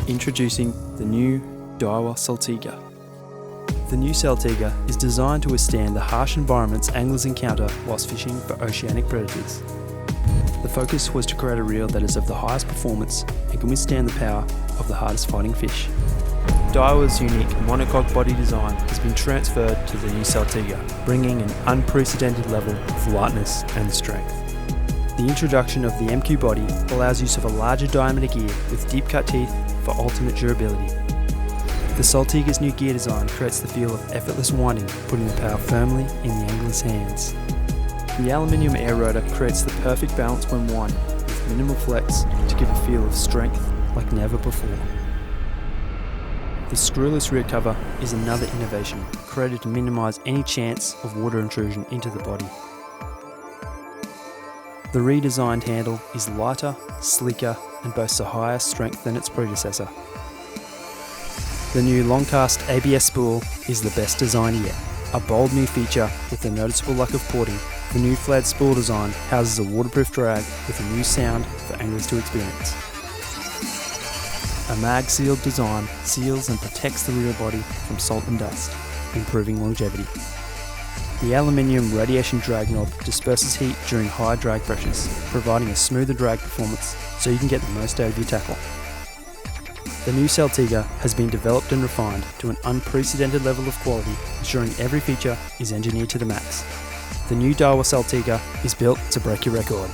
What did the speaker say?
Introducing the new Daiwa Saltiga. The new Saltiga is designed to withstand the harsh environments anglers encounter whilst fishing for oceanic predators. The focus was to create a reel that is of the highest performance and can withstand the power of the hardest fighting fish. Daiwa's unique monocoque body design has been transferred to the new Saltiga, bringing an unprecedented level of lightness and strength. The introduction of the MQ body allows use of a larger diameter gear with deep cut teeth for ultimate durability. The Saltiga's new gear design creates the feel of effortless winding, putting the power firmly in the angler's hands. The aluminium air rotor creates the perfect balance when winding, with minimal flex to give a feel of strength like never before. The screwless rear cover is another innovation, created to minimise any chance of water intrusion into the body. The redesigned handle is lighter, sleeker, and boasts a higher strength than its predecessor. The new long-cast ABS spool is the best design yet. A bold new feature with a noticeable lack of porting, the new flat spool design houses a waterproof drag with a new sound for anglers to experience. A mag-sealed design seals and protects the reel body from salt and dust, improving longevity. The aluminium radiation drag knob disperses heat during high drag pressures, providing a smoother drag performance so you can get the most out of your tackle. The new Saltiga has been developed and refined to an unprecedented level of quality, ensuring every feature is engineered to the max. The new Daiwa Saltiga is built to break your record.